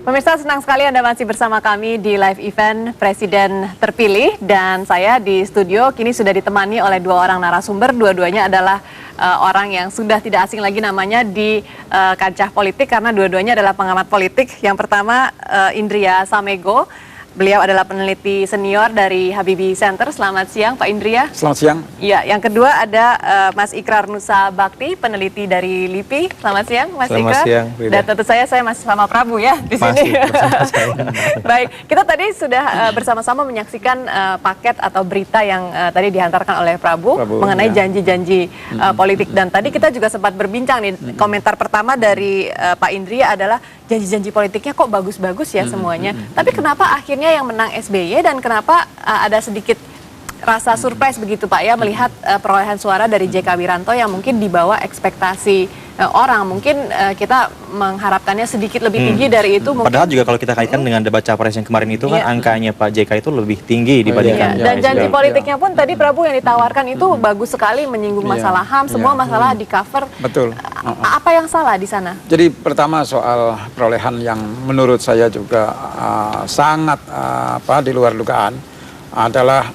Pemirsa, senang sekali Anda masih bersama kami di live event Presiden Terpilih, dan saya di studio kini sudah ditemani oleh dua orang narasumber. Dua-duanya adalah orang yang sudah tidak asing lagi namanya di kancah politik karena dua-duanya adalah pengamat politik. Yang pertama Indria Samego. Beliau adalah peneliti senior dari Habibie Center. Selamat siang Pak Indria. Selamat siang. Ya, yang kedua ada Mas Ikrar Nusa Bakti, peneliti dari LIPI. Selamat siang Mas Ikrar. Selamat siang, Rida. Dan tentu saya masih sama Prabu ya di sini. Baik, kita tadi sudah bersama-sama menyaksikan paket atau berita yang tadi dihantarkan oleh Prabu mengenai janji-janji politik. Dan tadi kita juga sempat berbincang nih, komentar pertama dari Pak Indria adalah janji-janji politiknya kok bagus-bagus ya semuanya. Tapi kenapa akhirnya yang menang SBY dan kenapa ada sedikit rasa surprise begitu Pak ya melihat perolehan suara dari JK Wiranto yang mungkin di bawah ekspektasi orang. Mungkin kita mengharapkannya sedikit lebih tinggi dari itu. Padahal juga kalau kita kaitkan dengan debat capres yang kemarin itu kan angkanya Pak JK itu lebih tinggi dibandingkan dan janji politiknya pun tadi Prabu yang ditawarkan itu bagus sekali, menyinggung masalah HAM, semua masalah di cover. Betul. Apa yang salah di sana? Jadi pertama soal perolehan yang menurut saya juga sangat di luar dugaan adalah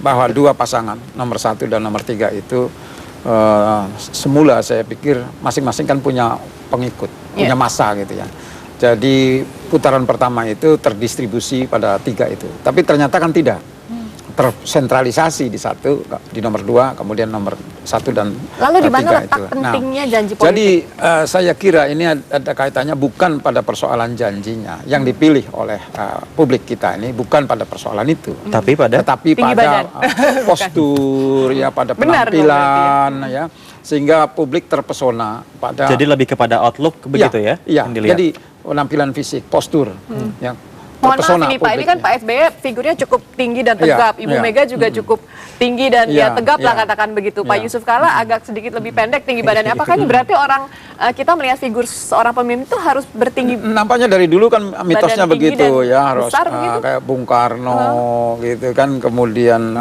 bahwa dua pasangan nomor 1 dan nomor 3 itu semula saya pikir masing-masing kan punya pengikut, punya massa gitu ya. Jadi putaran pertama itu terdistribusi pada 3 itu, tapi ternyata kan tidak. Tersentralisasi di nomor 2, kemudian nomor 1 dan 3. Lalu di mana letak pentingnya janji politik? Jadi saya kira ini ada kaitannya bukan pada persoalan janjinya yang dipilih oleh publik kita ini, bukan pada persoalan itu, tetapi pada postur ya, pada penampilan ya, sehingga publik terpesona pada. Jadi lebih kepada outlook begitu ya? Iya. Jadi penampilan fisik, postur, ya. Mohon maaf ini Pak, ini kan Pak SBY figurnya cukup tinggi dan tegap, Ibu Mega juga cukup tinggi dan tegap lah katakan begitu. Pak Yusuf Kalla agak sedikit lebih pendek tinggi badannya. Apakah ini berarti orang kita melihat figur seorang pemimpin itu harus bertinggi? Nampaknya dari dulu kan mitosnya begitu ya, harus kayak Bung Karno gitu kan, kemudian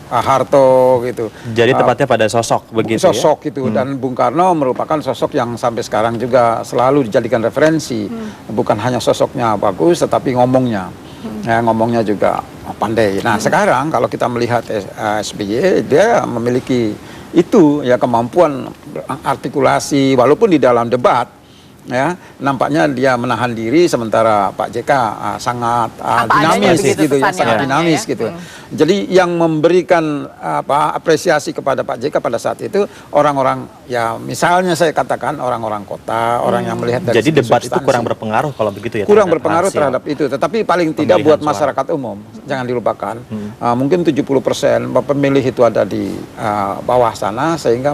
Harto gitu. Jadi tepatnya pada sosok begitu sosok itu dan Bung Karno merupakan sosok yang sampai sekarang juga selalu dijadikan referensi. Bukan hanya sosoknya bagus tetapi ngomongnya juga pandai. Nah sekarang kalau kita melihat SBY, dia memiliki itu ya, kemampuan artikulasi walaupun di dalam debat ya, nampaknya dia menahan diri, sementara Pak JK sangat dinamis gitu ya, sangat dinamis gitu. Jadi yang memberikan apresiasi kepada Pak JK pada saat itu orang-orang ya, misalnya saya katakan orang-orang kota, orang yang melihat dari jadi debat itu kurang berpengaruh kalau begitu ya. Kurang berpengaruh terhadap itu, tetapi paling tidak buat masyarakat umum jangan dilupakan. Mungkin 70% pemilih itu ada di bawah sana, sehingga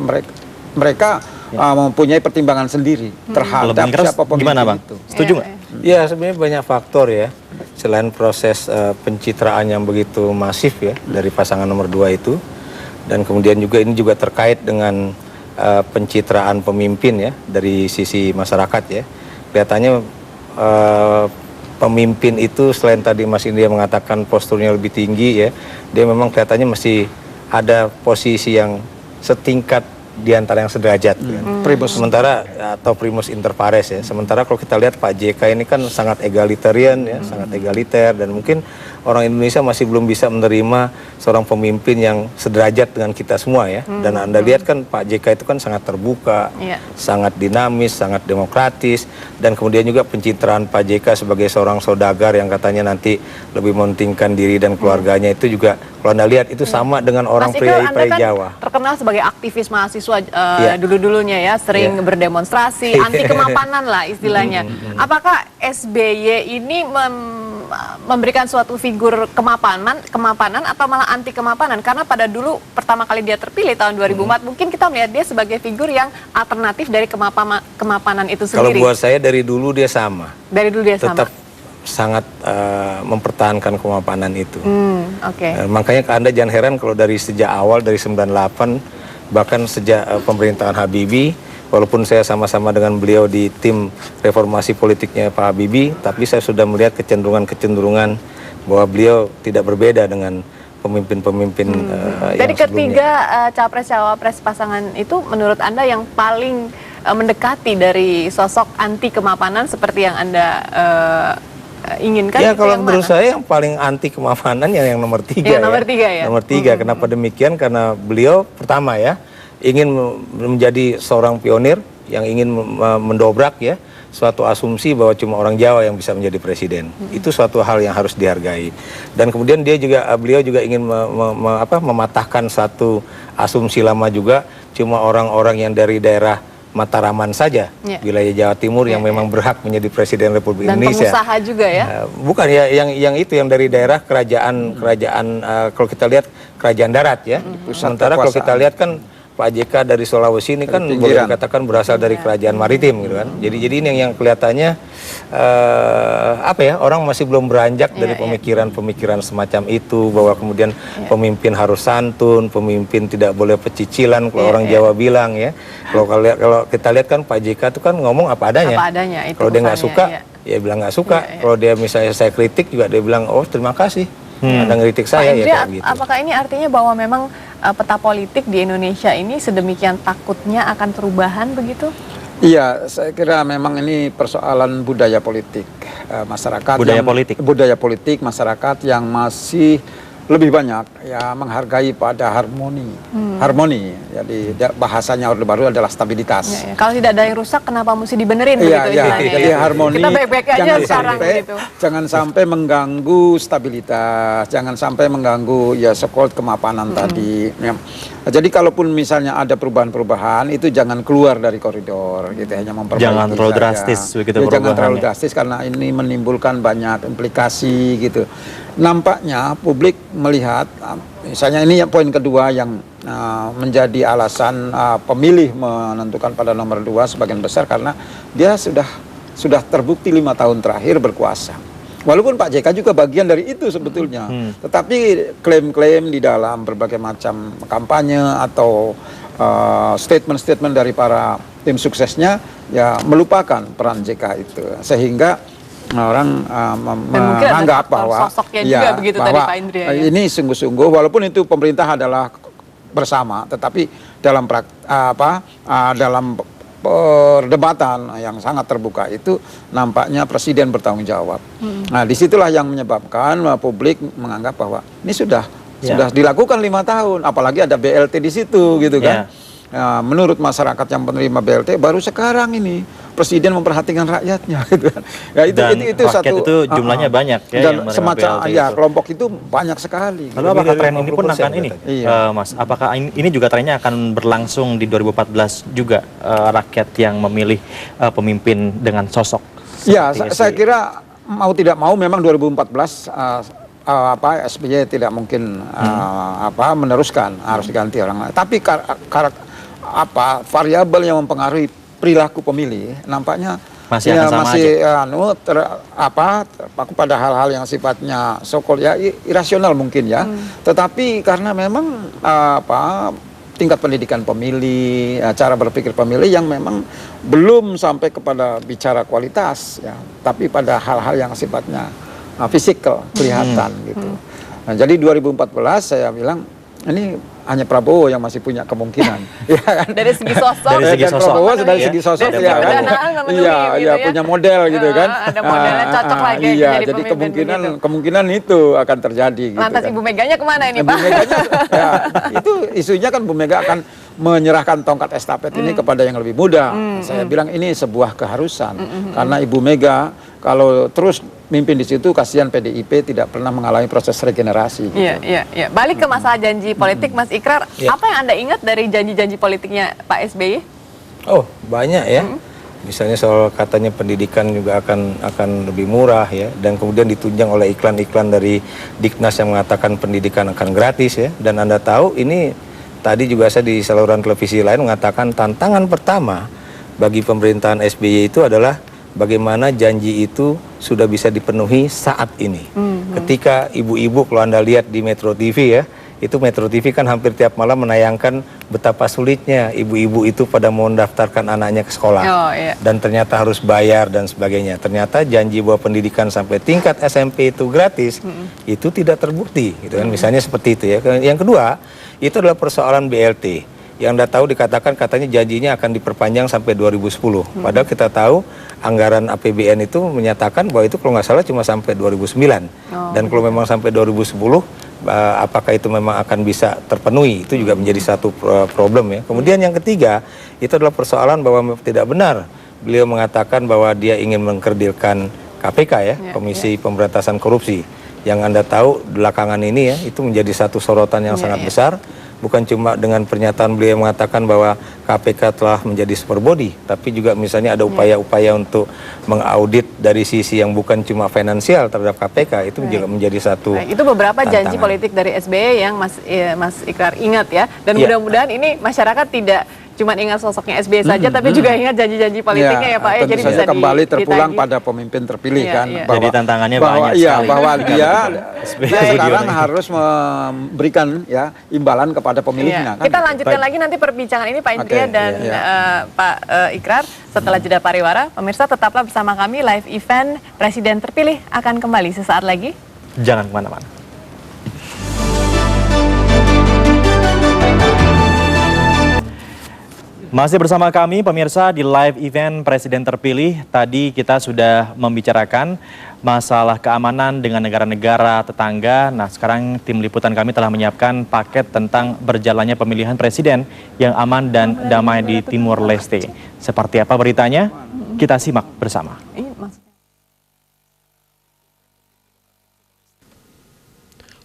mereka mempunyai pertimbangan sendiri terhadap siapa pemimpin itu. Setuju nggak? Ya sebenarnya banyak faktor ya, selain proses pencitraan yang begitu masif ya dari pasangan nomor 2 itu, dan kemudian juga ini juga terkait dengan pencitraan pemimpin ya dari sisi masyarakat ya. Kelihatannya pemimpin itu selain tadi Mas Indria mengatakan posturnya lebih tinggi ya, dia memang kelihatannya masih ada posisi yang setingkat di antara yang sederajat primus, sementara atau primus inter pares ya. Sementara kalau kita lihat Pak JK ini kan sangat egalitarian ya, sangat egaliter, dan mungkin orang Indonesia masih belum bisa menerima seorang pemimpin yang sederajat dengan kita semua ya. Dan Anda lihat kan Pak JK itu kan sangat terbuka, sangat dinamis, sangat demokratis, dan kemudian juga pencitraan Pak JK sebagai seorang saudagar yang katanya nanti lebih mementingkan diri dan keluarganya itu juga kalau Anda lihat itu sama dengan orang pria Jawa. Terkenal sebagai aktivis mahasiswa dulu-dulunya ya, sering berdemonstrasi, anti kemapanan lah istilahnya. Apakah SBY ini memberikan suatu figur kemapanan atau malah anti kemapanan? Karena pada dulu pertama kali dia terpilih tahun 2004, mungkin kita melihat dia sebagai figur yang alternatif dari kemapanan itu sendiri. Kalau buat saya dari dulu dia sama. Dari dulu dia tetap sangat mempertahankan kemapanan itu. Makanya Anda jangan heran kalau dari sejak awal, dari 98, bahkan sejak pemerintahan Habibie, walaupun saya sama-sama dengan beliau di tim reformasi politiknya Pak Habibie, tapi saya sudah melihat kecenderungan bahwa beliau tidak berbeda dengan pemimpin-pemimpin yang Jadi ketiga sebelumnya. capres-cawapres pasangan itu menurut Anda yang paling mendekati dari sosok anti kemapanan seperti yang Anda inginkan? Ya itu kalau yang menurut mana? saya yang paling anti kemapanan yang nomor 3 Yang nomor 3 ya? Nomor 3. Kenapa demikian? Karena beliau pertama ya ingin menjadi seorang pionir yang ingin mendobrak ya suatu asumsi bahwa cuma orang Jawa yang bisa menjadi presiden. Itu suatu hal yang harus dihargai. Dan kemudian beliau juga ingin mematahkan satu asumsi lama juga, cuma orang-orang yang dari daerah Mataraman saja, wilayah Jawa Timur yang memang berhak menjadi presiden Republik Indonesia. Dan pengusaha juga ya? Bukan ya, yang itu yang dari daerah kerajaan kalau kita lihat kerajaan darat ya. Sementara kalau kita lihat kan Pak JK dari Sulawesi ini kan boleh dikatakan berasal dari kerajaan maritim gitu kan. Jadi ini yang kelihatannya orang masih belum beranjak dari pemikiran-pemikiran semacam itu, bahwa kemudian pemimpin harus santun, pemimpin tidak boleh pecicilan kalau orang Jawa bilang ya. Kalau kita lihat kan Pak JK itu kan ngomong apa adanya. Apa adanya, itu kalau dia nggak suka, ya bilang nggak suka. Kalau dia misalnya saya kritik juga dia bilang, oh terima kasih. Anda ngeritik saya Pak Indri, ya kayak gitu. apakah ini artinya bahwa memang peta politik di Indonesia ini sedemikian takutnya akan perubahan begitu? Iya, saya kira memang ini persoalan budaya politik masyarakat. Budaya politik masyarakat yang masih lebih banyak ya menghargai pada harmoni. Jadi bahasanya Orde Baru adalah stabilitas. Kalau tidak ada yang rusak, kenapa mesti dibenerin begitu? Jadi harmoni. Kita baik-baik aja sekarang gitu. Jangan sampai mengganggu stabilitas, jangan sampai mengganggu ya so-called kemapanan tadi. Ya. Jadi kalaupun misalnya ada perubahan-perubahan itu jangan keluar dari koridor, gitu hanya memperbaiki. Jangan terlalu drastis begitu perubahannya. Jangan terlalu drastis karena ini menimbulkan banyak implikasi gitu. Nampaknya publik melihat, misalnya ini yang poin kedua yang menjadi alasan pemilih menentukan pada nomor 2 sebagian besar karena dia sudah terbukti 5 tahun terakhir berkuasa. Walaupun Pak JK juga bagian dari itu sebetulnya, tetapi klaim-klaim di dalam berbagai macam kampanye atau statement-statement dari para tim suksesnya ya melupakan peran JK itu, sehingga orang menganggap bahwa juga begitu tadi Pak Indri, ini sungguh-sungguh walaupun itu pemerintah adalah bersama, tetapi dalam dalam perdebatan yang sangat terbuka itu nampaknya presiden bertanggung jawab. Nah disitulah yang menyebabkan publik menganggap bahwa ini sudah dilakukan 5 tahun, apalagi ada BLT di situ gitu kan. Menurut masyarakat yang penerima BLT baru sekarang ini presiden memperhatikan rakyatnya gitu kan. Ya itu satu itu jumlahnya banyak ya dan yang semacam BLT ya itu. kelompok itu banyak sekali. Lalu apakah tren ini pun akan ini Mas, apakah ini juga trennya akan berlangsung di 2014 juga rakyat yang memilih pemimpin dengan sosok? Ya, saya kira mau tidak mau memang 2014 SBY tidak mungkin meneruskan, harus diganti orang lain. Tapi variabel yang mempengaruhi perilaku pemilih nampaknya masih akan sama terpaku pada hal-hal yang sifatnya so-called ya irasional mungkin ya. Tetapi karena memang tingkat pendidikan pemilih, cara berpikir pemilih yang memang belum sampai kepada bicara kualitas ya, tapi pada hal-hal yang sifatnya fisikal, kelihatan gitu. Nah, jadi 2014 saya bilang ini hanya Prabowo yang masih punya kemungkinan. Ya kan? Dari segi sosok. Prabowo dari segi sosok ya kan. Iya, punya model gitu kan. Ada modelnya cocok lagi jadi kemungkinan itu akan terjadi gitu. Lantas kan. Ibu Meganya kemana ini Ibu Pak? Meganya, ya, itu isunya kan Bu Mega akan menyerahkan tongkat estafet ini kepada yang lebih muda. Saya bilang ini sebuah keharusan karena Ibu Mega kalau terus mimpin di situ kasihan PDIP tidak pernah mengalami proses regenerasi. Gitu. Iya. Balik ke masalah janji politik, Mas Ikrar, apa yang Anda ingat dari janji-janji politiknya Pak SBY? Oh banyak ya. Misalnya soal katanya pendidikan juga akan lebih murah ya, dan kemudian ditunjang oleh iklan-iklan dari Diknas yang mengatakan pendidikan akan gratis ya. Dan Anda tahu ini tadi juga saya di saluran televisi lain mengatakan tantangan pertama bagi pemerintahan SBY itu adalah bagaimana janji itu sudah bisa dipenuhi saat ini. Ketika ibu-ibu kalau Anda lihat di Metro TV ya, itu Metro TV kan hampir tiap malam menayangkan betapa sulitnya ibu-ibu itu pada mau mendaftarkan anaknya ke sekolah. Dan ternyata harus bayar dan sebagainya. Ternyata janji bahwa pendidikan sampai tingkat SMP itu gratis, itu tidak terbukti gitu kan. Misalnya seperti itu ya. Yang kedua, itu adalah persoalan BLT. yang Anda tahu dikatakan katanya janjinya akan diperpanjang sampai 2010. Padahal kita tahu anggaran APBN itu menyatakan bahwa itu kalau nggak salah cuma sampai 2009. Dan kalau memang sampai 2010, apakah itu memang akan bisa terpenuhi? Itu juga menjadi satu problem ya. Kemudian yang ketiga, itu adalah persoalan bahwa tidak benar beliau mengatakan bahwa dia ingin mengkerdilkan KPK ya, Komisi Pemberantasan Korupsi. Yang Anda tahu belakangan ini ya, itu menjadi satu sorotan yang sangat besar. Bukan cuma dengan pernyataan beliau mengatakan bahwa KPK telah menjadi super body, tapi juga misalnya ada upaya-upaya untuk mengaudit dari sisi yang bukan cuma finansial terhadap KPK, itu juga menjadi satu itu beberapa tantangan. janji politik dari SBY yang Mas Ikrar ingat ya, dan mudah-mudahan ini masyarakat tidak cuma ingat sosoknya SBY saja, tapi juga ingat janji-janji politiknya ya Pak. Tentu Jadi saja bisa kembali terpulang ditagih. pada pemimpin terpilih kan. Iya. Jadi tantangannya bahwa, banyak iya, sekali. bahwa dia SBY sekarang Budiono. harus memberikan ya imbalan kepada pemilihnya. Iya. Kan? Kita lanjutkan lagi nanti perbincangan ini Pak Indria dan Pak Ikrar setelah jeda pariwara. Pemirsa tetaplah bersama kami, live event Presiden Terpilih akan kembali sesaat lagi. Jangan kemana-mana. Masih bersama kami pemirsa di live event Presiden Terpilih. Tadi kita sudah membicarakan masalah keamanan dengan negara-negara tetangga. Nah, sekarang tim liputan kami telah menyiapkan paket tentang berjalannya pemilihan presiden yang aman dan damai di Timor Leste. Seperti apa beritanya? Kita simak bersama.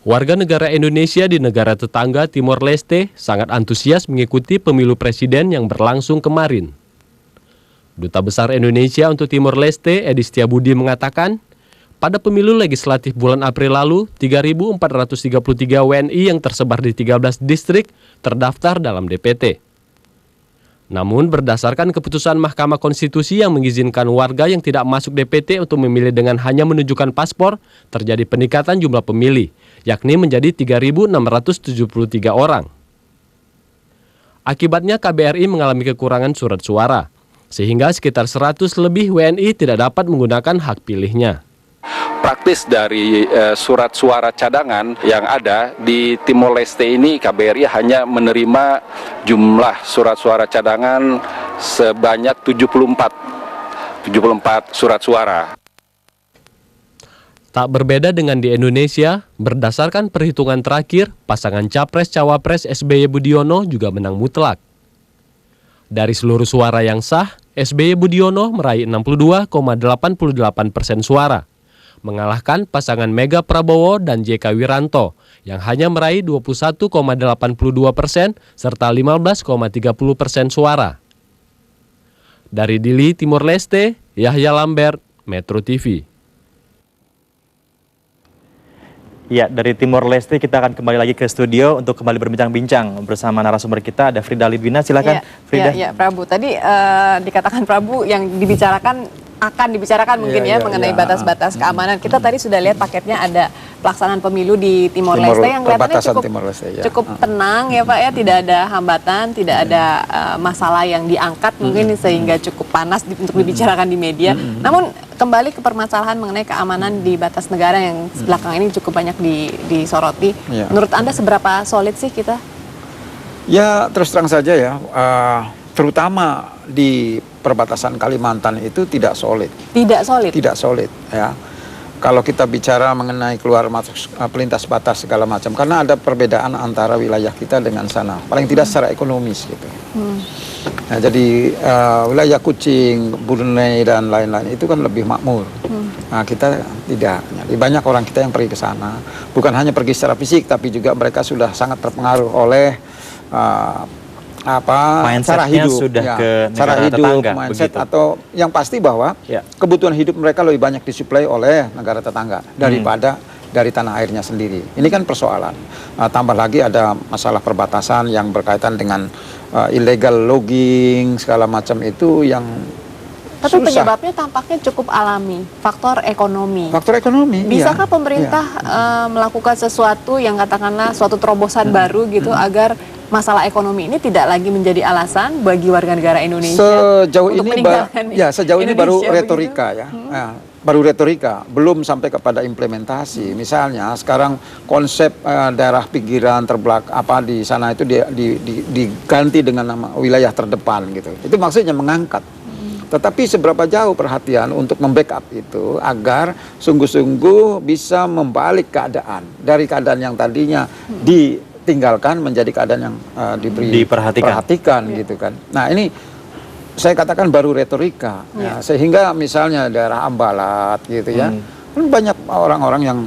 Warga negara Indonesia di negara tetangga Timor Leste sangat antusias mengikuti pemilu presiden yang berlangsung kemarin. Duta Besar Indonesia untuk Timor Leste, Edi Setiabudi mengatakan, pada pemilu legislatif bulan April lalu, 3.433 WNI yang tersebar di 13 distrik terdaftar dalam DPT. Namun berdasarkan keputusan Mahkamah Konstitusi yang mengizinkan warga yang tidak masuk DPT untuk memilih dengan hanya menunjukkan paspor, terjadi peningkatan jumlah pemilih, yakni menjadi 3.673 orang. Akibatnya KBRI mengalami kekurangan surat suara, sehingga sekitar 100 lebih WNI tidak dapat menggunakan hak pilihnya. Praktis dari surat suara cadangan yang ada di Timor Leste ini, KBRI hanya menerima jumlah surat suara cadangan sebanyak 74 surat suara. Tak berbeda dengan di Indonesia, berdasarkan perhitungan terakhir, pasangan Capres-Cawapres SBY Budiono juga menang mutlak. Dari seluruh suara yang sah, SBY Budiono meraih 62,88% suara, mengalahkan pasangan Mega Prabowo dan JK Wiranto yang hanya meraih 21,82% serta 15,30% suara. Dari Dili, Timor Leste, Yahya Lambert, Metro TV. Ya, dari Timor Leste kita akan kembali lagi ke studio untuk kembali berbincang-bincang bersama narasumber kita, ada Frida Lidwina. Silakan, Frida. Ya, Prabu. Tadi dikatakan Prabu yang akan dibicarakan mungkin mengenai batas-batas keamanan. Kita tadi sudah lihat paketnya ada pelaksanaan pemilu di Timor Leste yang kelihatannya cukup tenang ya Pak ya, tidak ada hambatan, tidak ada masalah yang diangkat mungkin sehingga cukup panas untuk dibicarakan di media. Namun kembali ke permasalahan mengenai keamanan di batas negara yang belakangan ini cukup banyak disoroti. Menurut Anda seberapa solid sih kita? Ya terus terang saja ya, terutama di perbatasan Kalimantan itu tidak solid. Tidak solid ya. Kalau kita bicara mengenai keluar masuk pelintas batas segala macam, karena ada perbedaan antara wilayah kita dengan sana, paling tidak secara ekonomis gitu. Nah, jadi wilayah Kuching, Brunei dan lain-lain itu kan lebih makmur. Nah, kita tidak. Jadi banyak orang kita yang pergi ke sana, bukan hanya pergi secara fisik, tapi juga mereka sudah sangat terpengaruh oleh cara hidup, sudah ke negara tetangga, mindset begitu. Atau yang pasti bahwa kebutuhan hidup mereka lebih banyak disuplai oleh negara tetangga daripada dari tanah airnya sendiri. Ini kan persoalan. Tambah lagi ada masalah perbatasan yang berkaitan dengan illegal logging segala macam itu yang tapi penyebabnya tampaknya cukup alami, faktor ekonomi. Bisakah pemerintah melakukan sesuatu yang katakanlah suatu terobosan baru gitu agar masalah ekonomi ini tidak lagi menjadi alasan bagi warga negara Indonesia sejauh ini baru retorika ya. baru retorika, belum sampai kepada implementasi. Misalnya sekarang konsep daerah pinggiran di sana itu diganti dengan nama wilayah terdepan gitu. Itu maksudnya mengangkat. Tetapi seberapa jauh perhatian untuk membackup itu agar sungguh-sungguh bisa membalik keadaan dari keadaan yang tadinya ditinggalkan menjadi keadaan yang diperhatikan gitu kan. Nah, ini saya katakan baru retorika, ya, sehingga misalnya daerah Ambalat gitu ya, kan banyak orang-orang yang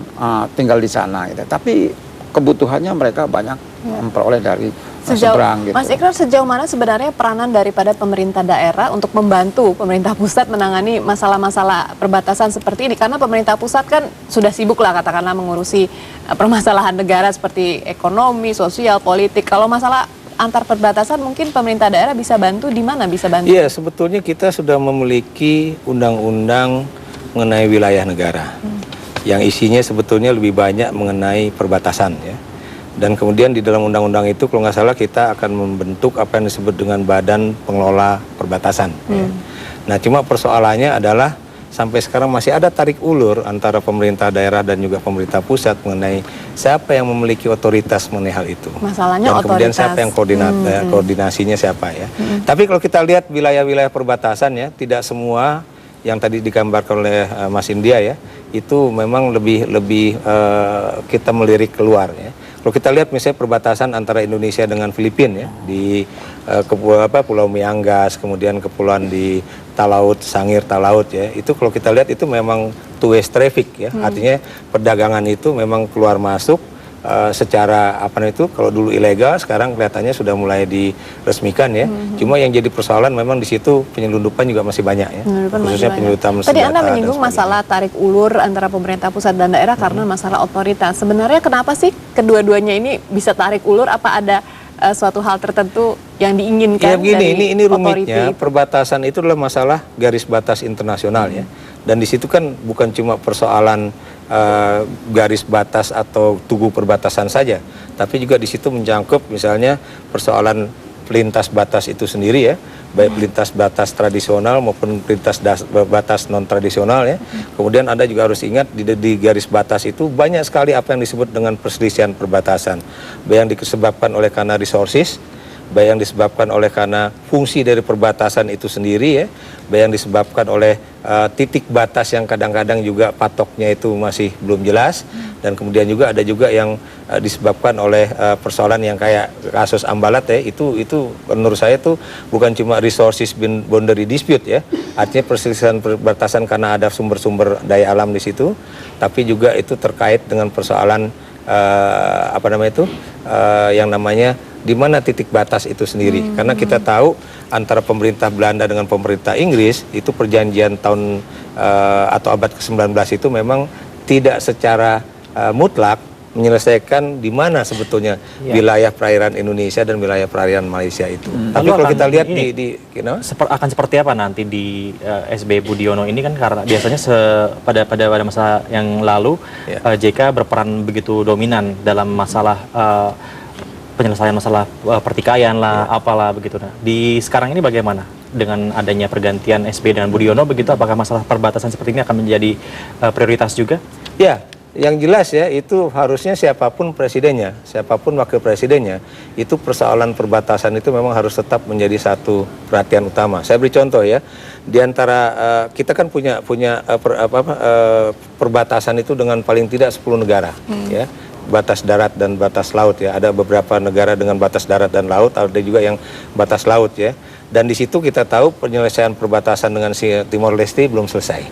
tinggal di sana gitu, tapi kebutuhannya mereka banyak memperoleh dari seberang gitu. Mas Ikrar, sejauh mana sebenarnya peranan daripada pemerintah daerah untuk membantu pemerintah pusat menangani masalah-masalah perbatasan seperti ini? Karena pemerintah pusat kan sudah sibuk lah katakanlah mengurusi permasalahan negara seperti ekonomi, sosial, politik. Kalau masalah antar perbatasan mungkin pemerintah daerah bisa bantu, di mana bisa bantu? Iya, sebetulnya kita sudah memiliki undang-undang mengenai wilayah negara yang isinya sebetulnya lebih banyak mengenai perbatasan ya. Dan kemudian di dalam undang-undang itu kalau nggak salah kita akan membentuk apa yang disebut dengan Badan Pengelola Perbatasan ya. Nah, cuma persoalannya adalah sampai sekarang masih ada tarik ulur antara pemerintah daerah dan juga pemerintah pusat mengenai siapa yang memiliki otoritas mengenai hal itu. Masalahnya dan kemudian otoritas. siapa yang koordinasinya siapa ya. Tapi kalau kita lihat wilayah-wilayah perbatasan ya, tidak semua yang tadi digambarkan oleh Mas India ya, itu memang lebih kita melirik keluar ya. Kalau kita lihat misalnya perbatasan antara Indonesia dengan Filipina ya, di Pulau Miangas, kemudian kepulauan di Talaut, Sangir Talaut ya, itu kalau kita lihat itu memang two-way traffic ya, artinya perdagangan itu memang keluar masuk secara kalau dulu ilegal, sekarang kelihatannya sudah mulai diresmikan ya. Cuma yang jadi persoalan memang di situ penyelundupan juga masih banyak ya, khususnya penyelundupan senjata. Tadi Anda menyinggung masalah tarik ulur antara pemerintah pusat dan daerah karena masalah otoritas. Sebenarnya kenapa sih kedua-duanya ini bisa tarik ulur? Apa ada suatu hal tertentu yang diinginkan? Ya begini, ini rumitnya authority? Perbatasan itu adalah masalah garis batas internasional ya. Dan di situ kan bukan cuma persoalan garis batas atau tugu perbatasan saja, tapi juga di situ mencakup misalnya persoalan pelintas batas itu sendiri ya, baik pelintas batas tradisional maupun pelintas batas non tradisional ya. Kemudian Anda juga harus ingat di garis batas itu banyak sekali apa yang disebut dengan perselisihan perbatasan, baik yang disebabkan oleh karena resources, baik yang disebabkan oleh karena fungsi dari perbatasan itu sendiri ya, baik yang disebabkan oleh titik batas yang kadang-kadang juga patoknya itu masih belum jelas, dan kemudian juga ada juga yang disebabkan oleh persoalan yang kayak kasus Ambalat ya, itu menurut saya itu bukan cuma resources boundary dispute ya, artinya perselisihan perbatasan karena ada sumber-sumber daya alam di situ, tapi juga itu terkait dengan persoalan yang namanya di mana titik batas itu sendiri. Karena kita tahu antara pemerintah Belanda dengan pemerintah Inggris itu perjanjian tahun atau abad ke-19 itu memang tidak secara mutlak menyelesaikan di mana sebetulnya wilayah perairan Indonesia dan wilayah perairan Malaysia itu. Tapi kalau kita lihat akan seperti apa nanti di SB Budiono ini kan, karena biasanya pada masa yang lalu JK berperan begitu dominan dalam masalah penyelesaian masalah pertikaian lah, apalah begitu. Nah, di sekarang ini bagaimana dengan adanya pergantian SB dengan Budiono begitu? Apakah masalah perbatasan seperti ini akan menjadi prioritas juga? Ya, yang jelas ya itu harusnya siapapun presidennya, siapapun wakil presidennya, itu persoalan perbatasan itu memang harus tetap menjadi satu perhatian utama. Saya beri contoh ya, di antara kita kan punya perbatasan itu dengan paling tidak 10 negara ya. Batas darat dan batas laut ya. Ada beberapa negara dengan batas darat dan laut, ada juga yang batas laut ya. Dan di situ kita tahu penyelesaian perbatasan dengan Timor Leste belum selesai.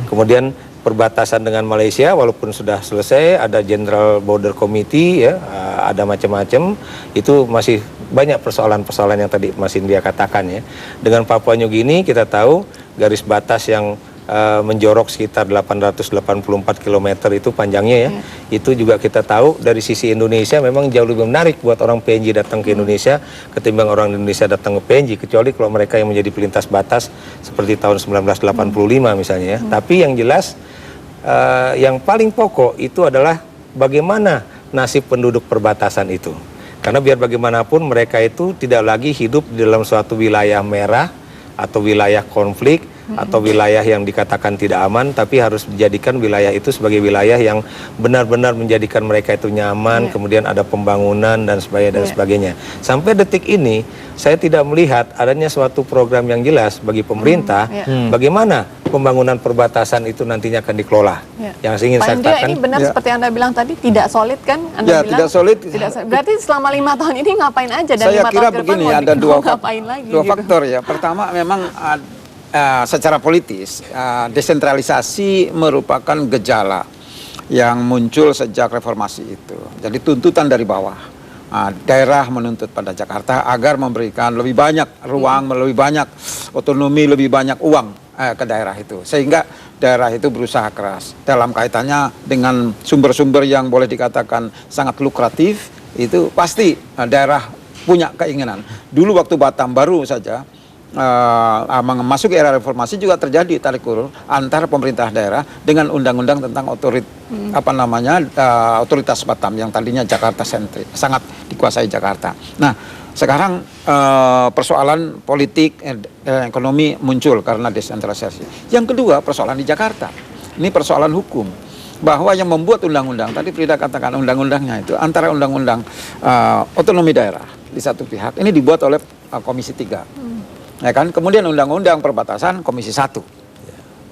Kemudian perbatasan dengan Malaysia walaupun sudah selesai, ada General Border Committee ya, ada macam-macam, itu masih banyak persoalan-persoalan yang tadi Mas India katakan ya. Dengan Papua New Guinea kita tahu garis batas yang menjorok sekitar 884 km itu panjangnya ya. Itu juga kita tahu dari sisi Indonesia memang jauh lebih menarik buat orang PNJ datang ke Indonesia ketimbang orang Indonesia datang ke PNJ, kecuali kalau mereka yang menjadi pelintas batas seperti tahun 1985 misalnya ya. Tapi yang jelas yang paling pokok itu adalah bagaimana nasib penduduk perbatasan itu. Karena biar bagaimanapun mereka itu tidak lagi hidup di dalam suatu wilayah merah atau wilayah konflik atau wilayah yang dikatakan tidak aman, tapi harus dijadikan wilayah itu sebagai wilayah yang benar-benar menjadikan mereka itu nyaman, kemudian ada pembangunan dan sebagainya. Sampai detik ini saya tidak melihat adanya suatu program yang jelas bagi pemerintah bagaimana pembangunan perbatasan itu nantinya akan dikelola. Yang ingin Pak saya Indria, katakan, ini benar seperti Anda bilang tadi, tidak solid kan? Anda bilang tidak solid. Berarti selama 5 tahun ini ngapain aja, dan Saya 5 kira tahun ke depan begini, mau ada ngapain lagi? dua gitu? faktor ya. Pertama, memang secara politis desentralisasi merupakan gejala yang muncul sejak reformasi itu. Jadi tuntutan dari bawah, daerah menuntut pada Jakarta agar memberikan lebih banyak ruang, lebih banyak otonomi, lebih banyak uang ke daerah itu, sehingga daerah itu berusaha keras dalam kaitannya dengan sumber-sumber yang boleh dikatakan sangat lukratif. Itu pasti daerah punya keinginan. Dulu waktu Batam baru saja masuk era reformasi juga terjadi tarik ulur antara pemerintah daerah dengan undang-undang tentang otoritas Batam yang tadinya Jakarta sentris, sangat dikuasai Jakarta. Nah, sekarang persoalan politik dan ekonomi muncul karena desentralisasi. Yang kedua, persoalan di Jakarta. Ini persoalan hukum. Bahwa yang membuat undang-undang, tadi Frida katakan undang-undangnya itu antara undang-undang otonomi daerah di satu pihak, ini dibuat oleh Komisi 3. Ya kan? Kemudian undang-undang perbatasan Komisi 1.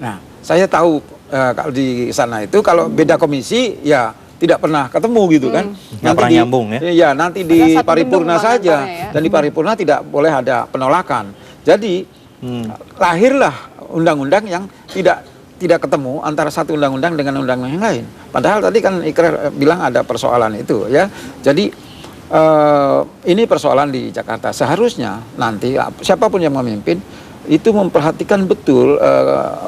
Nah, saya tahu kalau di sana itu kalau beda komisi ya tidak pernah ketemu gitu kan. Nggak pernah nyambung ya? Iya, nanti di Satu paripurna gedung saja ya. dan di paripurna tidak boleh ada penolakan. Jadi lahirlah undang-undang yang tidak ketemu antara satu undang-undang dengan undang-undang yang lain. Padahal tadi kan Ikrar bilang ada persoalan itu ya. Jadi ini persoalan di Jakarta. Seharusnya nanti siapapun yang memimpin itu memperhatikan betul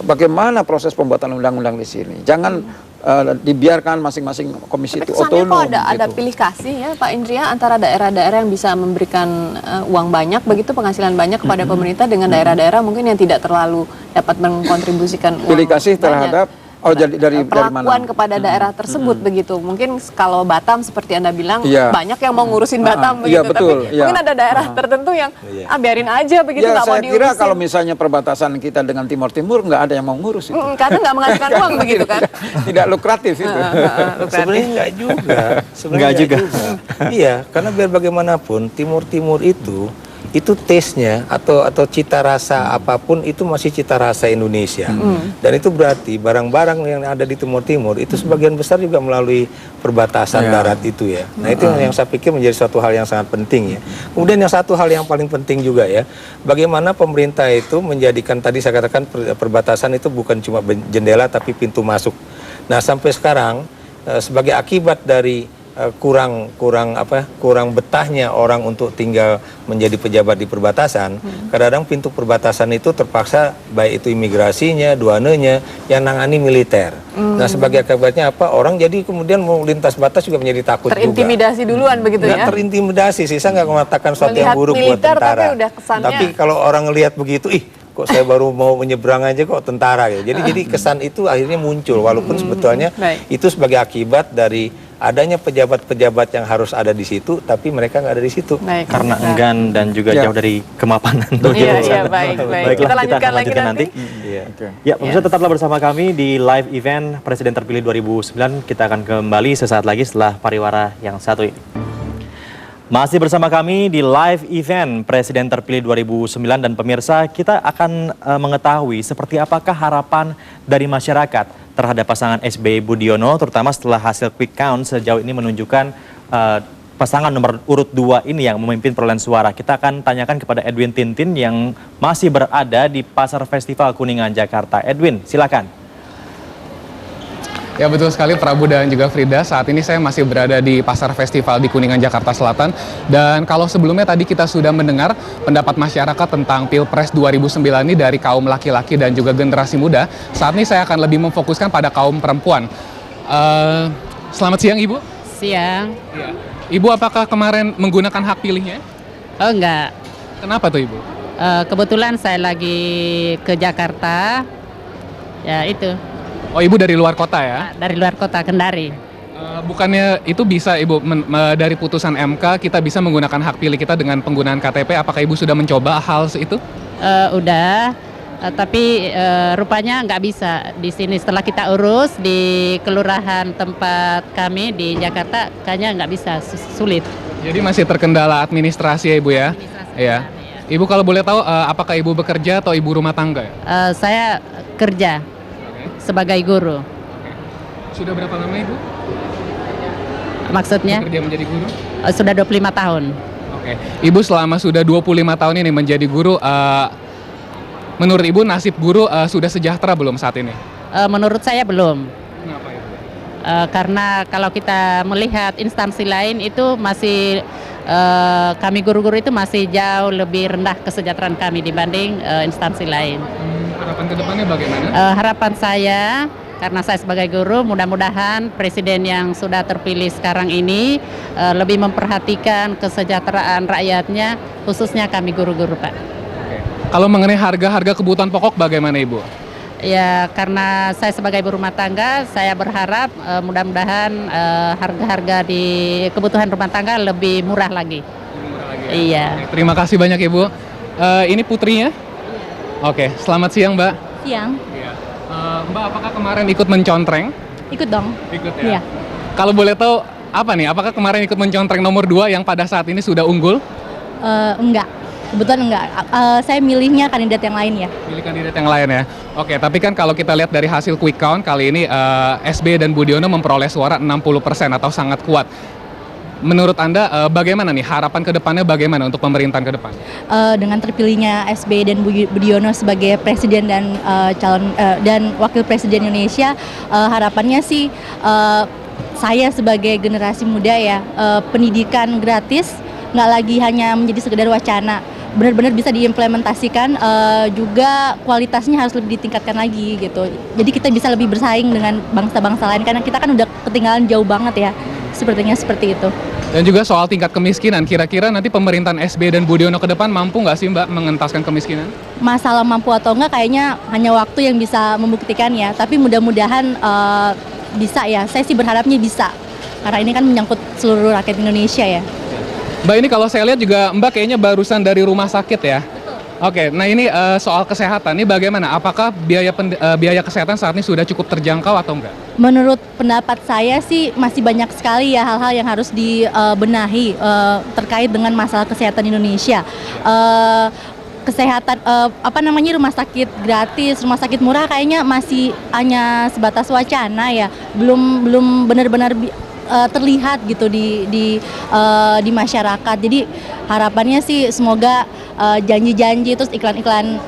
bagaimana proses pembuatan undang-undang di sini. Jangan dibiarkan masing-masing komisi Tapi itu kesannya otonom. kok ada gitu. pilih kasih ya Pak Indria antara daerah-daerah yang bisa memberikan uang banyak, begitu penghasilan banyak kepada pemerintah, dengan daerah-daerah mungkin yang tidak terlalu dapat mengkontribusikan uang Pilih kasih banyak. terhadap dari Perlakuan mana? kepada daerah tersebut begitu. Mungkin kalau Batam seperti Anda bilang Iya. banyak yang mau ngurusin Batam Iya, begitu, betul, tapi iya. mungkin ada daerah tertentu yang biarin aja begitu, Ya, nggak mau saya kira diurusin. kalau misalnya perbatasan kita dengan Timur Timur nggak ada yang mau ngurus itu. Karena nggak menghasilkan uang begitu kan. Tidak lukratif itu. sebenarnya enggak juga. Enggak juga. Iya, karena biar bagaimanapun Timur itu taste-nya atau cita rasa apapun itu masih cita rasa Indonesia. Dan itu berarti barang-barang yang ada di Timur itu sebagian besar juga melalui perbatasan darat itu ya. Nah, itu yang saya pikir menjadi suatu hal yang sangat penting ya. Kemudian yang satu hal yang paling penting juga ya, bagaimana pemerintah itu menjadikan, tadi saya katakan perbatasan itu bukan cuma jendela tapi pintu masuk. Nah, sampai sekarang sebagai akibat dari kurang betahnya orang untuk tinggal menjadi pejabat di perbatasan, kadang-kadang pintu perbatasan itu terpaksa baik itu imigrasinya, duanenya yang nangani militer. Nah, sebagai akibatnya apa? Orang jadi kemudian mau lintas batas juga menjadi takut Terintimidasi duluan begitu juga. ya. Terintimidasi sih, saya nggak mengatakan sesuatu yang Melihat buruk buat militer, tentara. tapi udah kesannya- Tapi kalau orang ngelihat begitu, kok saya baru mau menyeberang aja kok tentara gitu. Jadi kesan itu akhirnya muncul, walaupun sebetulnya Baik. itu sebagai akibat dari adanya pejabat-pejabat yang harus ada di situ, tapi mereka nggak ada di situ. Baik. Karena enggan dan juga Ya. jauh dari kemapanan. Iya, baik. Baiklah, Kita lanjutkan lagi lanjutkan nanti. Iya. Ya, pemirsa tetaplah bersama kami di live event Presiden Terpilih 2009. Kita akan kembali sesaat lagi setelah pariwara yang satu ini. Masih bersama kami di live event Presiden Terpilih 2009 dan pemirsa, kita akan mengetahui seperti apakah harapan dari masyarakat terhadap pasangan SBY Budiono, terutama setelah hasil quick count sejauh ini menunjukkan pasangan nomor urut 2 ini yang memimpin perolehan suara. Kita akan tanyakan kepada Edwin Tintin yang masih berada di Pasar Festival Kuningan, Jakarta. Edwin, silakan. Ya, betul sekali Prabu dan juga Frida. Saat ini saya masih berada di Pasar Festival di Kuningan, Jakarta Selatan. Dan kalau sebelumnya tadi kita sudah mendengar pendapat masyarakat tentang Pilpres 2009 ini dari kaum laki-laki dan juga generasi muda. Saat ini saya akan lebih memfokuskan pada kaum perempuan. Selamat siang Ibu. Siang. Ya. Ibu, apakah kemarin menggunakan hak pilihnya? Oh enggak. Kenapa tuh Ibu? Kebetulan saya lagi ke Jakarta. Ya itu. Oh, Ibu dari luar kota ya? Dari luar kota, Kendari. Bukannya itu bisa Ibu, dari putusan MK kita bisa menggunakan hak pilih kita dengan penggunaan KTP. Apakah Ibu sudah mencoba hal itu? Udah. Tapi rupanya nggak bisa di sini. Setelah kita urus di kelurahan tempat kami di Jakarta, kayaknya nggak bisa, sulit. Jadi masih terkendala administrasi ya Ibu ya? Administrasi, Iya. Ibu kalau boleh tahu, apakah Ibu bekerja atau Ibu rumah tangga ya? Saya kerja sebagai guru. Sudah berapa lama Ibu Maksudnya bekerja menjadi guru? sudah 25 tahun. Oke. Ibu selama sudah 25 tahun ini menjadi guru, menurut Ibu nasib guru sudah sejahtera belum saat ini? Menurut saya belum. Kenapa ya? Karena kalau kita melihat instansi lain itu masih kami guru-guru itu masih jauh lebih rendah kesejahteraan kami dibanding instansi lain. Harapan kedepannya bagaimana? Harapan saya, karena saya sebagai guru, mudah-mudahan presiden yang sudah terpilih sekarang ini lebih memperhatikan kesejahteraan rakyatnya, khususnya kami guru-guru, Pak. Kalau mengenai harga-harga kebutuhan pokok bagaimana Ibu? Ya, karena saya sebagai ibu rumah tangga, saya berharap mudah-mudahan harga-harga di kebutuhan rumah tangga lebih murah lagi. Iya. Oke, terima kasih banyak Ibu. Ini putrinya? Oke, selamat siang Mbak. Siang, Iya. Mbak, apakah kemarin ikut mencontreng? ikut dong. Ikut Iya. Kalau boleh tahu apa nih? Apakah kemarin ikut mencontreng nomor 2 yang pada saat ini sudah unggul? Enggak, kebetulan enggak. Saya milihnya kandidat yang lain ya. Pilih kandidat yang lain ya. Oke, tapi kan kalau kita lihat dari hasil quick count kali ini SBY dan Budiono memperoleh suara 60% atau sangat kuat. Menurut Anda bagaimana nih harapan ke depannya, bagaimana untuk pemerintahan ke depan? Dengan terpilihnya SBY dan Budiono sebagai presiden dan calon dan wakil presiden Indonesia, harapannya sih saya sebagai generasi muda ya, pendidikan gratis nggak lagi hanya menjadi sekedar wacana, benar-benar bisa diimplementasikan, juga kualitasnya harus lebih ditingkatkan lagi gitu. Jadi kita bisa lebih bersaing dengan bangsa-bangsa lain karena kita kan udah ketinggalan jauh banget ya. Sepertinya seperti itu. Dan juga soal tingkat kemiskinan, kira-kira nanti pemerintahan SBY dan Budiono ke depan mampu nggak sih Mbak mengentaskan kemiskinan? Masalah mampu atau enggak kayaknya hanya waktu yang bisa membuktikan ya. Tapi mudah-mudahan bisa ya. Saya sih berharapnya bisa. Karena ini kan menyangkut seluruh rakyat Indonesia ya. Mbak, ini kalau saya lihat juga Mbak kayaknya barusan dari rumah sakit ya? Oke, nah ini soal kesehatan, ini bagaimana? Apakah biaya kesehatan saat ini sudah cukup terjangkau atau enggak? Menurut pendapat saya sih masih banyak sekali ya hal-hal yang harus dibenahi terkait dengan masalah kesehatan Indonesia. Kesehatan rumah sakit gratis, rumah sakit murah kayaknya masih hanya sebatas wacana ya. Belum benar-benar terlihat gitu di masyarakat. Jadi harapannya sih semoga janji-janji terus iklan-iklan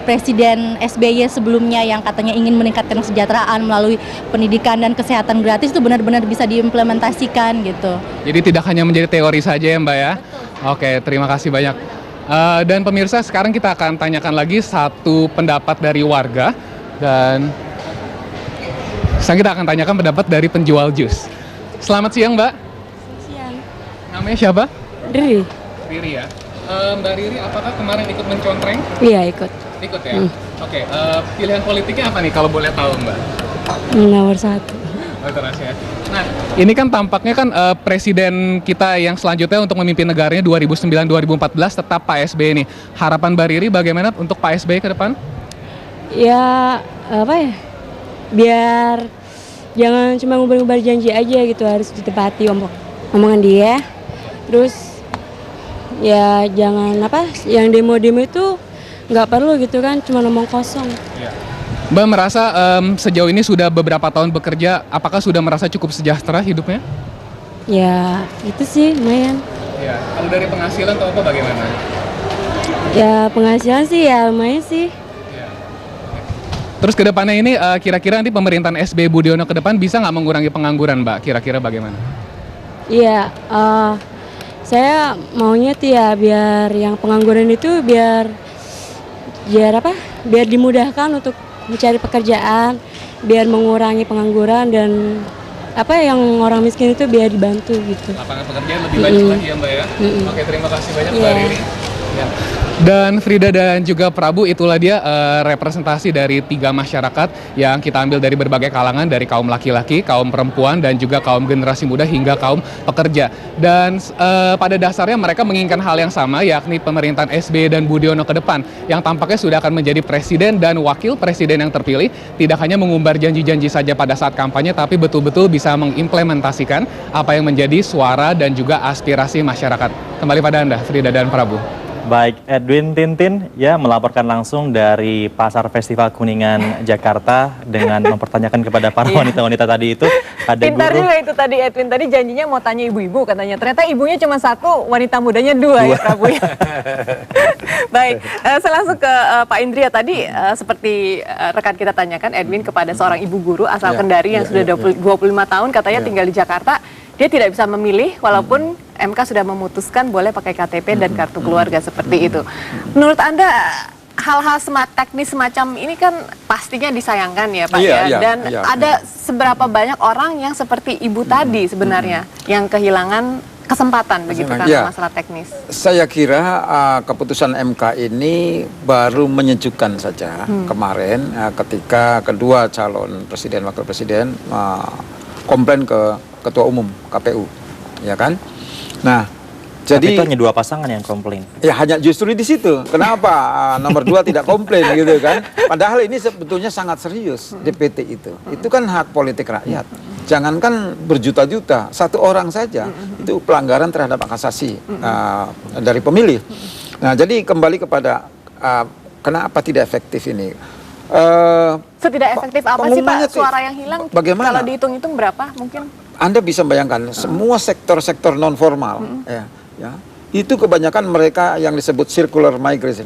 Presiden SBY sebelumnya yang katanya ingin meningkatkan kesejahteraan melalui pendidikan dan kesehatan gratis itu benar-benar bisa diimplementasikan gitu. Jadi tidak hanya menjadi teori saja ya Mbak ya? Oke, terima kasih banyak. Dan pemirsa, sekarang kita akan tanyakan lagi satu pendapat dari warga dan sekarang kita akan tanyakan pendapat dari penjual jus. Selamat siang Mbak. Siang. Namanya siapa? Riri. Riri ya. Mbak Riri, apakah kemarin ikut mencontreng? Iya, ikut. Ikut ya. Oke. Pilihan politiknya apa nih kalau boleh tahu Mbak? Nomor 1. Oh, itu rahasia. Nah, ini kan tampaknya kan presiden kita yang selanjutnya untuk memimpin negaranya 2009-2014 tetap Pak SBY ini. Harapan Mbak Riri bagaimana untuk Pak SBY ke depan? Ya, apa ya? Biar jangan cuma ngubar-ngubar janji aja gitu, harus ditepati omongan dia. Terus ya jangan yang demo-demo itu nggak perlu gitu kan, cuma ngomong kosong. Ya. Mbak merasa sejauh ini sudah beberapa tahun bekerja, apakah sudah merasa cukup sejahtera hidupnya? Ya itu sih lumayan. Ya, kalau dari penghasilan atau apa bagaimana? Ya penghasilan sih ya lumayan sih. Terus ke depannya ini kira-kira nanti pemerintahan SBY Budiono ke depan bisa nggak mengurangi pengangguran Mbak? Kira-kira bagaimana? Iya, saya maunya tuh ya biar yang pengangguran itu biar dimudahkan untuk mencari pekerjaan, biar mengurangi pengangguran dan yang orang miskin itu biar dibantu gitu. Lapangan pekerjaan lebih banyak lagi ya Mbak ya? Oke, terima kasih banyak Mbak Riri. Ya. Dan Frida dan juga Prabu, itulah dia representasi dari 3 masyarakat yang kita ambil dari berbagai kalangan, dari kaum laki-laki, kaum perempuan, dan juga kaum generasi muda hingga kaum pekerja. Dan pada dasarnya mereka menginginkan hal yang sama, yakni pemerintahan SBY dan Budiono ke depan yang tampaknya sudah akan menjadi presiden dan wakil presiden yang terpilih, tidak hanya mengumbar janji-janji saja pada saat kampanye, tapi betul-betul bisa mengimplementasikan apa yang menjadi suara dan juga aspirasi masyarakat. Kembali pada Anda, Frida dan Prabu. Baik, Edwin Tintin ya melaporkan langsung dari Pasar Festival Kuningan, Jakarta dengan mempertanyakan kepada para wanita-wanita tadi itu. Ada Pintar guru. juga itu tadi Edwin, tadi janjinya mau tanya ibu-ibu katanya. Ternyata ibunya cuma 1, wanita mudanya 2 ya Prabu ya. Baik, saya langsung ke Pak Indria tadi seperti rekan kita tanyakan Edwin kepada seorang ibu guru asal Kendari yang sudah 25 tahun katanya tinggal di Jakarta. Dia tidak bisa memilih walaupun MK sudah memutuskan boleh pakai KTP dan kartu keluarga seperti itu. Menurut Anda hal-hal teknis semacam ini kan pastinya disayangkan ya Pak Dan ada seberapa banyak orang yang seperti ibu tadi sebenarnya yang kehilangan kesempatan begitu karena masalah teknis. Saya kira keputusan MK ini baru menyejukkan saja kemarin ketika kedua calon presiden wakil presiden komplain ke Ketua Umum KPU, ya kan? Nah, jadi itu hanya 2 pasangan yang komplain. Ya hanya justru di situ. Kenapa nomor 2 tidak komplain gitu kan? Padahal ini sebetulnya sangat serius DPT itu. Itu kan hak politik rakyat. Jangankan berjuta-juta, 1 orang saja itu pelanggaran terhadap hak asasi dari pemilih. Nah, jadi kembali kepada kenapa tidak efektif ini? Setidak efektif apa sih Pak suara yang hilang? Bagaimana? Kalau dihitung-hitung berapa mungkin? Anda bisa bayangkan semua sektor-sektor non formal, itu kebanyakan mereka yang disebut circular migration,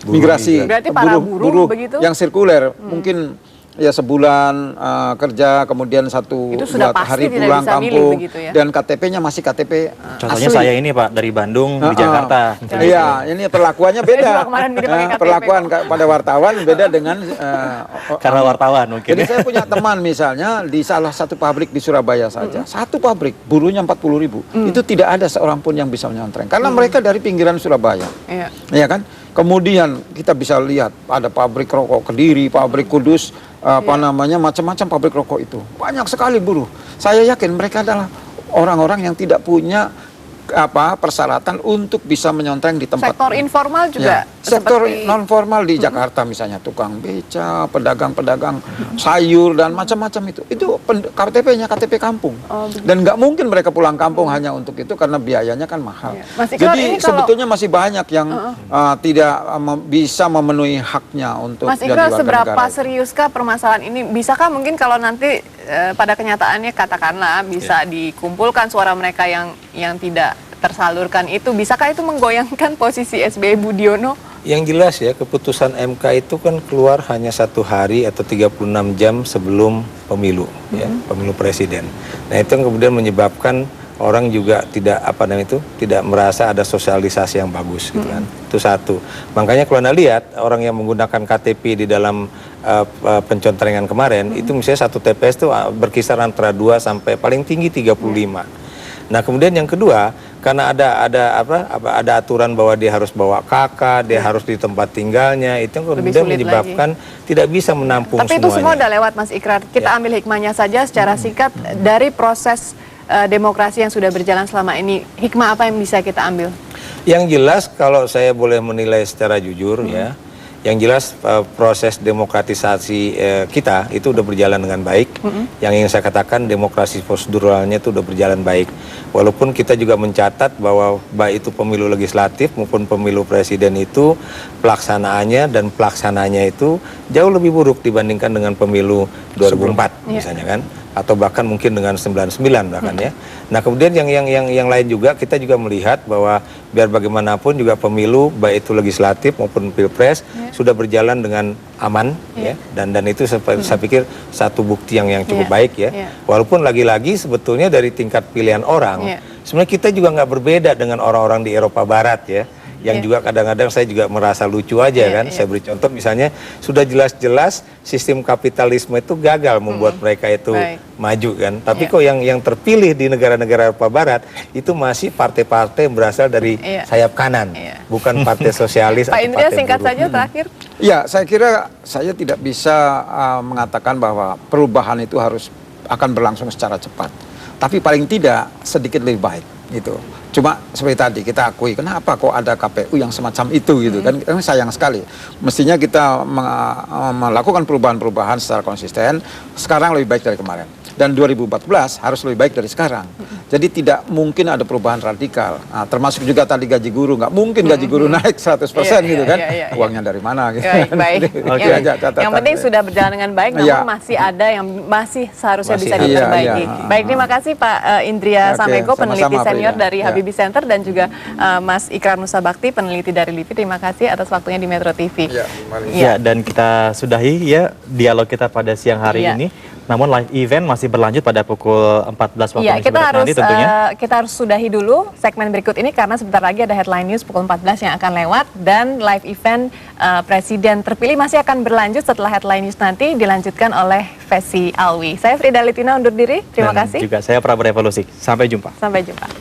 migrasi. Berarti para buruh begitu? Yang sirkuler, mungkin ya sebulan kerja, kemudian 1-2 hari pulang kampung, dan KTP-nya masih KTP Contohnya asli. Saya ini Pak dari Bandung di Jakarta. Iya, ini perlakuannya beda. Perlakuan pada wartawan beda dengan karena wartawan mungkin. Jadi saya punya teman misalnya di salah satu pabrik di Surabaya saja, satu pabrik buruhnya 40.000, itu tidak ada seorang pun yang bisa menyontreng karena mereka dari pinggiran Surabaya, ya kan? Kemudian kita bisa lihat ada pabrik rokok Kediri, pabrik Kudus, macam-macam pabrik rokok itu. Banyak sekali buruh. Saya yakin mereka adalah orang-orang yang tidak punya persyaratan untuk bisa menyontreng di tempat. Sektor informal juga. Sektor non formal di Jakarta misalnya tukang beca, pedagang-pedagang sayur dan macam-macam itu KTP-nya KTP kampung. Dan nggak mungkin mereka pulang kampung hanya untuk itu karena biayanya kan mahal. Jadi sebetulnya masih banyak yang tidak bisa memenuhi haknya untuk Mas Ikral, seberapa seriuskah permasalahan ini? Bisakah mungkin kalau nanti pada kenyataannya katakanlah bisa dikumpulkan suara mereka yang tidak tersalurkan itu, bisakah itu menggoyangkan posisi SBY Budiono? Yang jelas ya, keputusan MK itu kan keluar hanya 1 hari atau 36 jam sebelum pemilu, ya, pemilu presiden. Nah itu yang kemudian menyebabkan orang juga tidak tidak merasa ada sosialisasi yang bagus, gitu kan. Itu satu. Makanya kalau Anda lihat orang yang menggunakan KTP di dalam pencontrengan kemarin, itu misalnya 1 TPS itu berkisar antara 2 sampai paling tinggi 35. Nah kemudian yang kedua, karena ada aturan bahwa dia harus bawa KK, dia harus di tempat tinggalnya, itu kemudian menyebabkan tidak bisa menampung semuanya. Tapi itu semua udah lewat Mas Ikrar. Kita ambil hikmahnya saja secara singkat dari proses demokrasi yang sudah berjalan selama ini. Hikmah apa yang bisa kita ambil? Yang jelas kalau saya boleh menilai secara jujur ya, yang jelas proses demokratisasi kita itu udah berjalan dengan baik. Yang ingin saya katakan demokrasi proseduralnya itu udah berjalan baik. Walaupun kita juga mencatat bahwa baik itu pemilu legislatif maupun pemilu presiden itu pelaksananya itu jauh lebih buruk dibandingkan dengan pemilu 2004 misalnya kan, atau bahkan mungkin dengan 99 bahkan ya. Nah kemudian yang lain juga kita juga melihat bahwa biar bagaimanapun juga pemilu baik itu legislatif maupun pilpres sudah berjalan dengan aman ya, dan itu saya pikir satu bukti yang cukup baik ya. Walaupun lagi-lagi sebetulnya dari tingkat pilihan orang sebenarnya kita juga nggak berbeda dengan orang-orang di Eropa Barat ya, yang juga kadang-kadang saya juga merasa lucu aja kan. Saya beri contoh misalnya sudah jelas-jelas sistem kapitalisme itu gagal membuat mereka itu maju kan. Tapi kok yang terpilih di negara-negara Eropa Barat itu masih partai-partai yang berasal dari sayap kanan, bukan partai sosialis. Pak Indria, singkat saja terakhir. Ya, saya kira saya tidak bisa mengatakan bahwa perubahan itu akan berlangsung secara cepat. Tapi paling tidak sedikit lebih baik gitu. Cuma seperti tadi kita akui kenapa kok ada KPU yang semacam itu gitu kan, sayang sekali. Mestinya kita melakukan perubahan-perubahan secara konsisten. Sekarang lebih baik dari kemarin. Dan 2014 harus lebih baik dari sekarang. Jadi tidak mungkin ada perubahan radikal. Nah, termasuk juga tadi gaji guru, nggak mungkin gaji guru naik 100% gitu kan. Uangnya dari mana gitu. Baik. Yang penting sudah berjalan dengan baik, namun masih ada yang masih seharusnya bisa diperbaiki. Baik, terima kasih Pak Indria Samego, peneliti senior dari Habibie Center, dan juga Mas Ikrar Nusa Bakti, peneliti dari LIPI. Terima kasih atas waktunya di Metro TV. Ya, dan kita sudahi ya dialog kita pada siang hari ini. Namun live event masih berlanjut pada pukul 14 waktu Indonesia Barat nanti tentunya. Kita harus sudahi dulu segmen berikut ini karena sebentar lagi ada headline news pukul 14 yang akan lewat, dan live event Presiden terpilih masih akan berlanjut setelah headline news nanti dilanjutkan oleh Fesi Alwi. Saya Frida Litina undur diri. Terima kasih. Juga saya Prabu Revolusi. Sampai jumpa. Sampai jumpa.